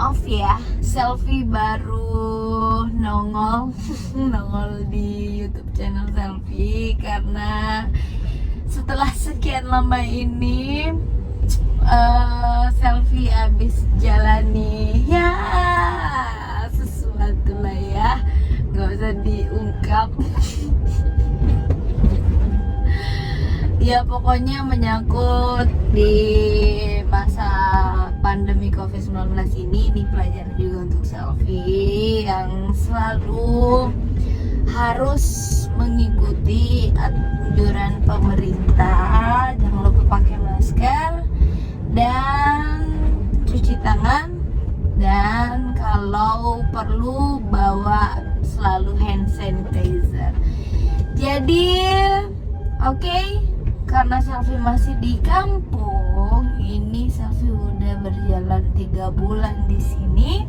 Maaf ya, selfie baru nongol nongol di YouTube channel Selfie karena setelah sekian lama ini Selfie abis jalani ya sesuatu lah ya, nggak usah diungkap. Ya pokoknya menyangkut di masa pandemi COVID-19 ini pelajaran juga untuk Selfie yang selalu harus mengikuti anjuran pemerintah. Jangan lupa pakai masker dan cuci tangan, dan kalau perlu bawa selalu hand sanitizer. Jadi oke, karena Selfie masih di kampung, ini Selfie udah berjalan 3 bulan di sini.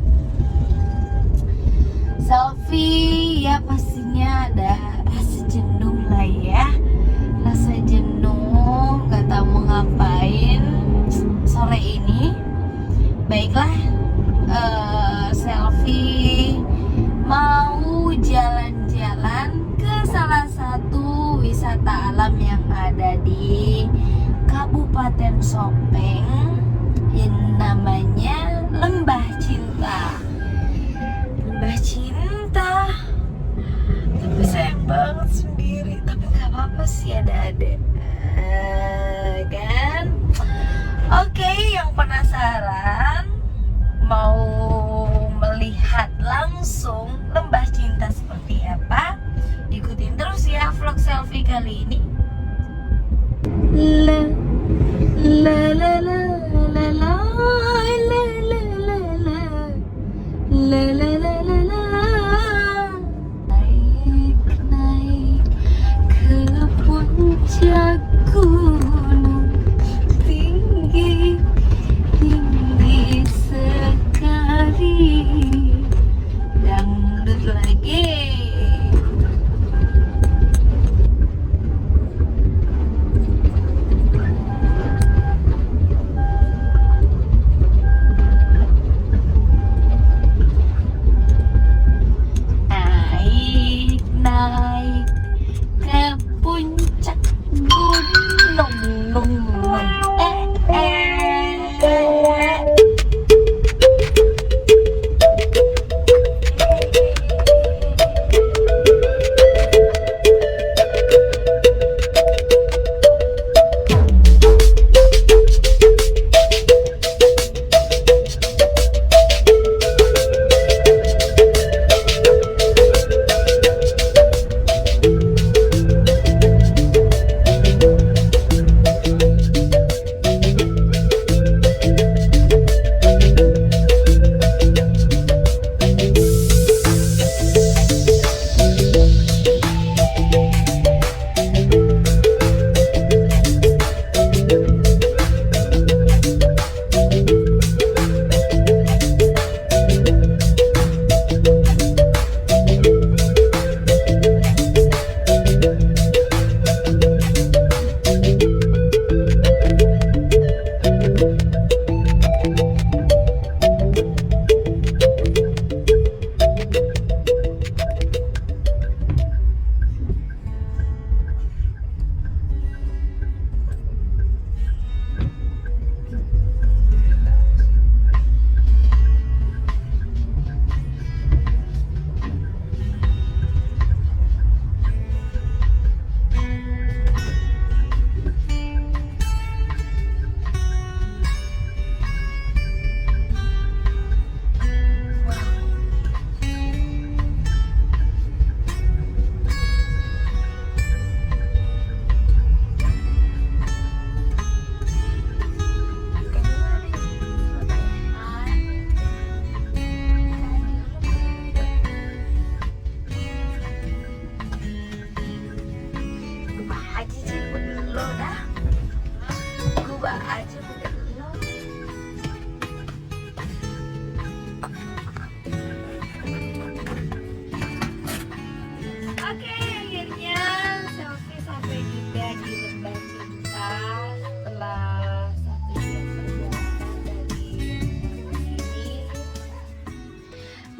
Selfie ya pastinya ada rasa jenuh lah ya, rasa jenuh, gak tahu mau ngapain sore ini. Baiklah, Selfie mau jalan-jalan ke salah satu wisata alam yang ada di Kabupaten Sopeng, yang namanya Lembah Cinta. Lembah Cinta, tapi sayang banget sendiri, tapi nggak apa-apa sih, ada adek kan. Oke, yang penasaran mau melihat langsung Lembah Cinta seperti apa, ikutin terus ya vlog Selfie kali ini. La la la la la la la la la la la la la la la. Naik ke puncak gunung tinggi tinggi sekali, dangdut lagi.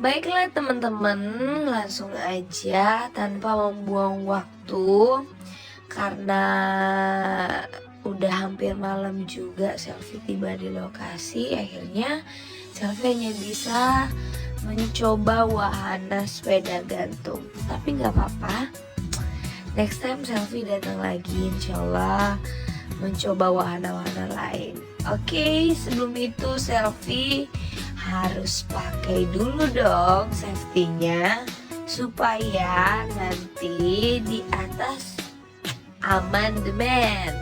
Baiklah teman-teman, langsung aja tanpa membuang waktu, karena udah hampir malam juga Selfie tiba di lokasi. Akhirnya Selfie hanya bisa mencoba wahana sepeda gantung. Tapi gak apa-apa, next time Selfie datang lagi insyaallah mencoba wahana-wahana lain. Oke, sebelum itu Selfie harus pakai dulu dong safety-nya supaya nanti di atas amandemen.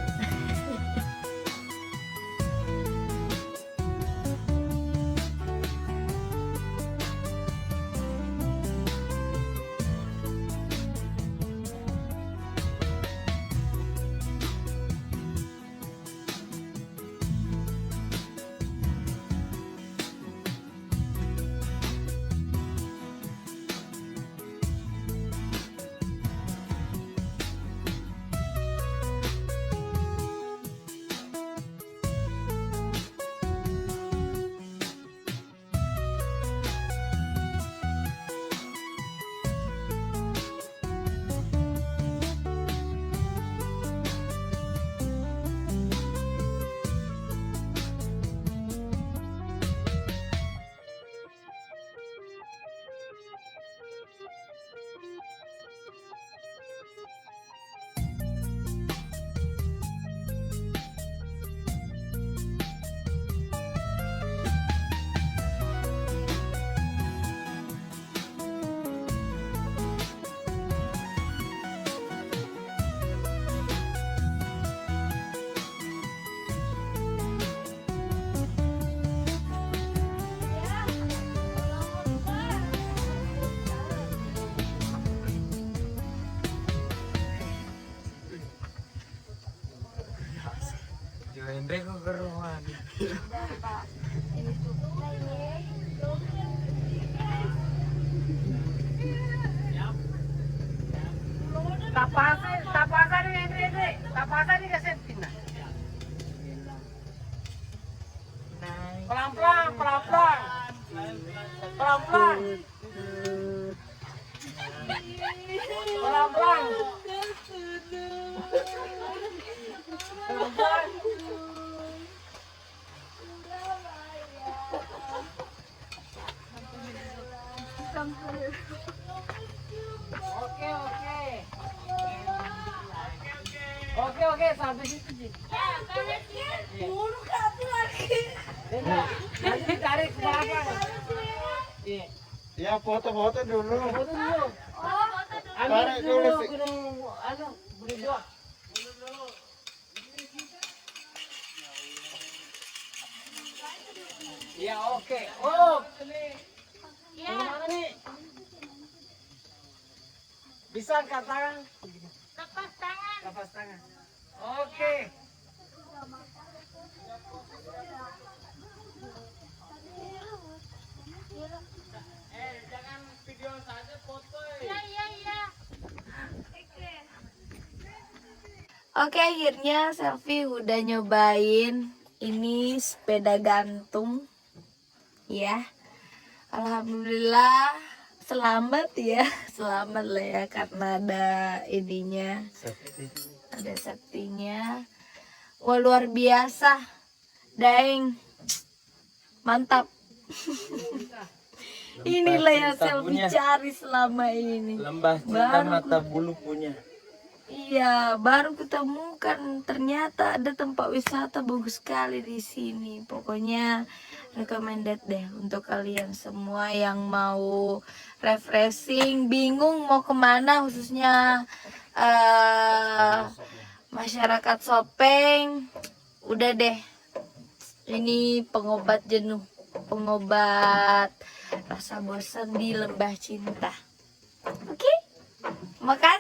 Hendrik kok keruan. Tapasan ni Hendrik. Tapasan ni kasi pindah. Pelan-pelan. Oke, sampai situ sih. Buru kaki lagi. Nanti tarik ke belakang. Iya. Ya foto-foto dulu. Foto dulu. Ambil Tarik dulu dulu sih. gunung berdua. Ya oke. Oh, yang mana nih? Bisa angkat tangan? Lepas tangan. Oke. Jangan video saja, foto. Oke, akhirnya Selfie udah nyobain ini sepeda gantung ya. Alhamdulillah selamat ya. Selamat lah ya, karena ada ininya, ada safety-nya. Wah, luar biasa Daeng, mantap. Inilah yang Selfie cari selama ini. Lembah cinta mata bulu punya. Iya, baru ketemukan, ternyata ada tempat wisata bagus sekali di sini. Pokoknya recommended deh untuk kalian semua yang mau refreshing, bingung mau kemana, khususnya masyarakat Sopeng. Udah deh, ini pengobat jenuh, pengobat rasa bosan di Lembah Cinta. Oke, makasih.